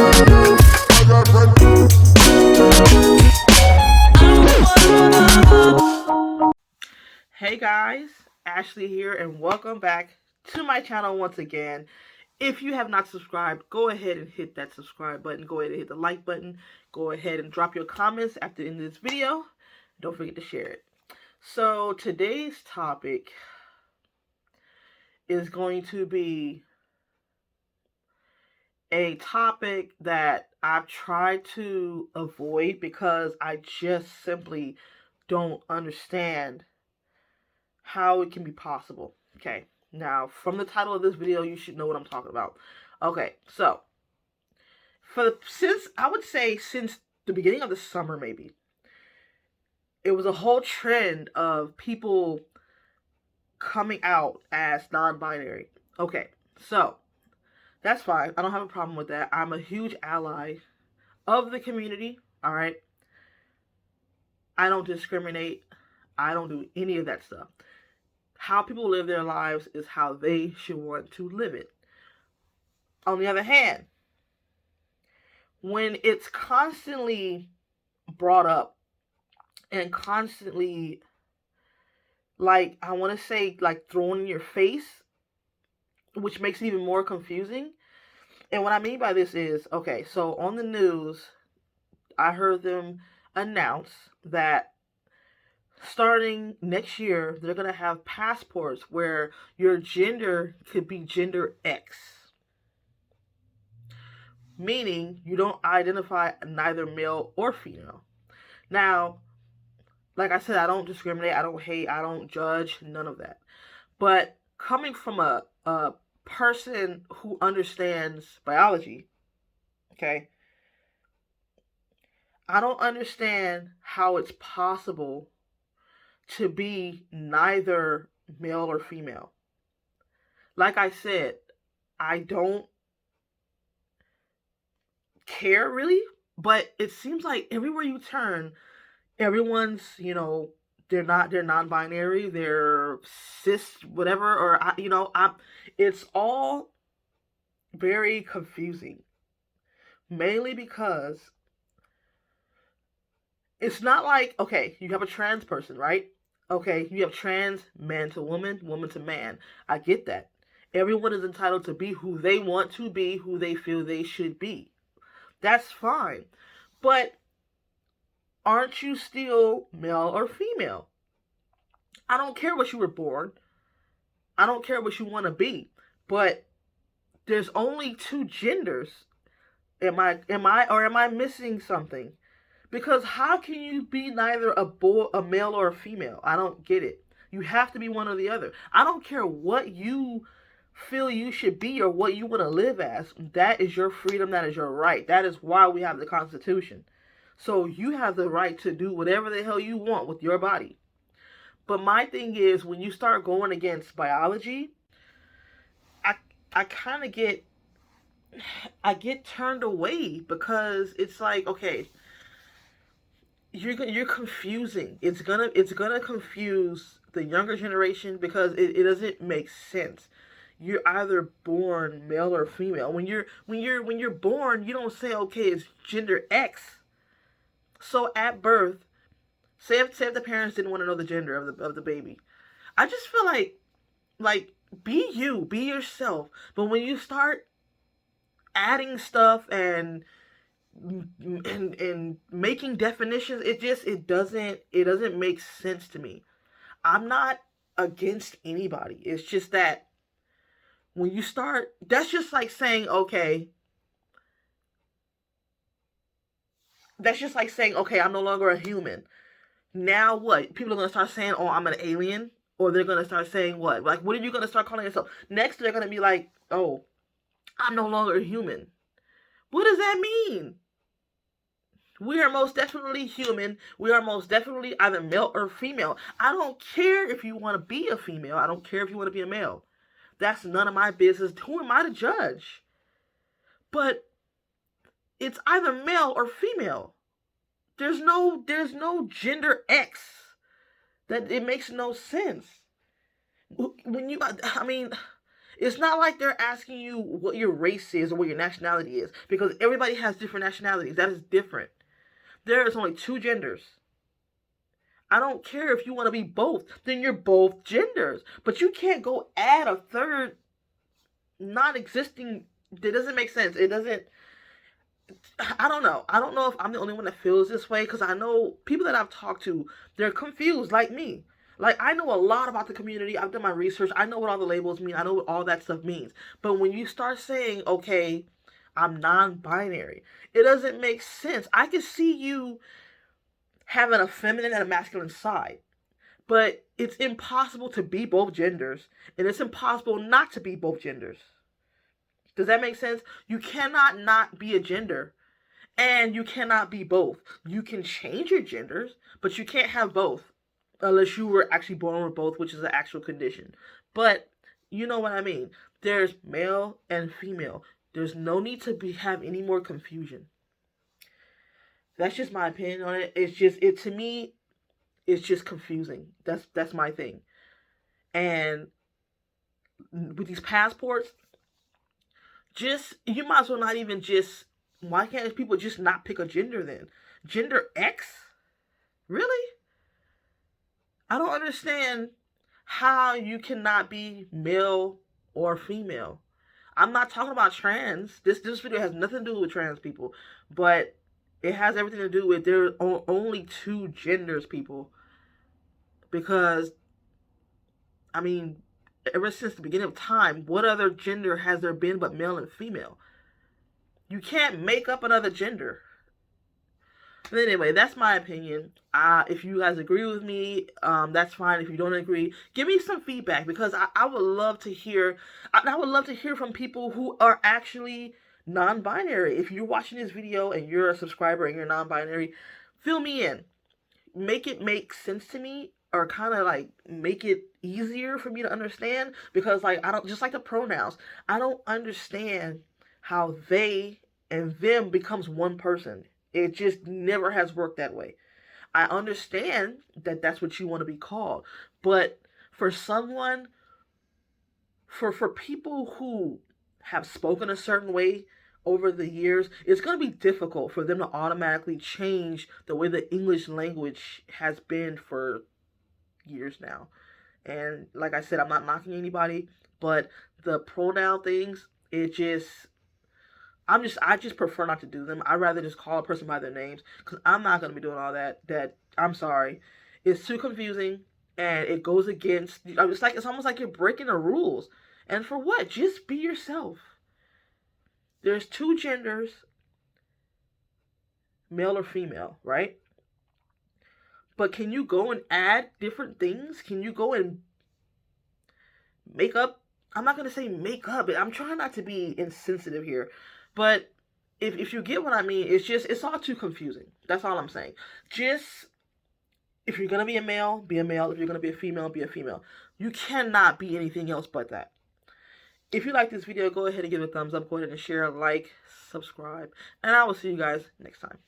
Hey guys, Ashley here, and welcome back to my channel once again. If you have not subscribed, go ahead and hit that subscribe button. Go ahead and hit the like button. Go ahead and drop your comments after the end of this video. Don't forget to share it. So today's topic is going to be a topic that I've tried to avoid because I just simply don't understand how it can be possible. Okay, now from the title of this video, you should know what I'm talking about. Okay, so since the beginning of the summer, maybe it was a whole trend of people coming out as non-binary. Okay, so that's fine. I don't have a problem with that. I'm a huge ally of the community. All right, I don't discriminate. I don't do any of that stuff. How people live their lives is how they should want to live it. On the other hand, when it's constantly brought up and constantly, like, I want to say, like, thrown in your face, which makes it even more confusing. And what I mean by this is, okay, so on the news, I heard them announce that starting next year, they're going to have passports where your gender could be gender X. Meaning you don't identify neither male or female. Now, like I said, I don't discriminate, I don't hate, I don't judge, none of that. But coming from a person who understands biology, okay, I don't understand how it's possible to be neither male or female. Like I said, I don't care really, but it seems like everywhere you turn, everyone's, they're non-binary, they're cis, whatever, or it's all very confusing. Mainly because it's not like, okay, you have a trans person, right? Okay, you have trans man to woman, woman to man. I get that. Everyone is entitled to be who they want to be, who they feel they should be. That's fine. But aren't you still male or female? I don't care what you were born. I don't care what you want to be. But there's only two genders. Am I missing something? Because how can you be neither a male or a female? I don't get it. You have to be one or the other. I don't care what you feel you should be or what you want to live as. That is your freedom. That is your right. That is why we have the Constitution. So you have the right to do whatever the hell you want with your body. But my thing is, when you start going against biology, I kind of get turned away because it's like, okay, you're confusing. It's gonna confuse the younger generation because it doesn't make sense. You're either born male or female. When you're born, you don't say, okay, it's gender X. So at birth, say if the parents didn't want to know the gender of the baby, I just feel like be you, be yourself. But when you start adding stuff and making definitions, it doesn't make sense to me. I'm not against anybody. It's just that when you start, that's just like saying, okay, I'm no longer a human. Now what? People are going to start saying, oh, I'm an alien. Or they're going to start saying what? Like, what are you going to start calling yourself? Next, they're going to be like, oh, I'm no longer a human. What does that mean? We are most definitely human. We are most definitely either male or female. I don't care if you want to be a female. I don't care if you want to be a male. That's none of my business. Who am I to judge? But it's either male or female. There's no gender X. That it makes no sense. When you, I mean, It's not like they're asking you what your race is or what your nationality is, because everybody has different nationalities. That is different. There is only two genders. I don't care if you want to be both, then you're both genders. But you can't go add a third non existing. It doesn't make sense. It doesn't. I don't know. I don't know if I'm the only one that feels this way, because I know people that I've talked to, they're confused like me. Like, I know a lot about the community. I've done my research. I know what all the labels mean. I know what all that stuff means. But when you start saying, okay, I'm non-binary, it doesn't make sense. I can see you having a feminine and a masculine side, but it's impossible to be both genders, and it's impossible not to be both genders. Does that make sense? You cannot not be a gender, and you cannot be both. You can change your genders, but you can't have both unless you were actually born with both, which is an actual condition. But you know what I mean. There's male and female. There's no need to have any more confusion. That's just my opinion on it. To me, it's just confusing. That's my thing. And with these passports, you might as well not even just. Why can't people just not pick a gender then? Gender X? Really? I don't understand how you cannot be male or female. I'm not talking about trans. This video has nothing to do with trans people, but it has everything to do with there are only two genders, people. Because, I mean, ever since the beginning of time, what other gender has there been but male and female? You can't make up another gender. But anyway, that's my opinion. If you guys agree with me, that's fine. If you don't agree, give me some feedback, because I would love to hear. I would love to hear from people who are actually non-binary. If you're watching this video and you're a subscriber and you're non-binary, fill me in. Make it make sense to me, or kind of like make it easier for me to understand, because like I don't, just like the pronouns, I don't understand how they and them becomes one person. It just never has worked that way. I understand that that's what you want to be called, but for someone, for people who have spoken a certain way over the years, it's going to be difficult for them to automatically change the way the English language has been for years now. And like I said, I'm not knocking anybody, but the pronoun things, I just prefer not to do them. I'd rather just call a person by their names, because I'm not going to be doing all that. I'm sorry. It's too confusing, and it goes against, it's almost like you're breaking the rules. And for what? Just be yourself. There's two genders, male or female, right? But can you go and add different things? Can you go and make up? I'm not going to say make up. I'm trying not to be insensitive here. But if you get what I mean, it's all too confusing. That's all I'm saying. Just, if you're going to be a male, be a male. If you're going to be a female, be a female. You cannot be anything else but that. If you like this video, go ahead and give it a thumbs up. Go ahead and share, like, subscribe. And I will see you guys next time.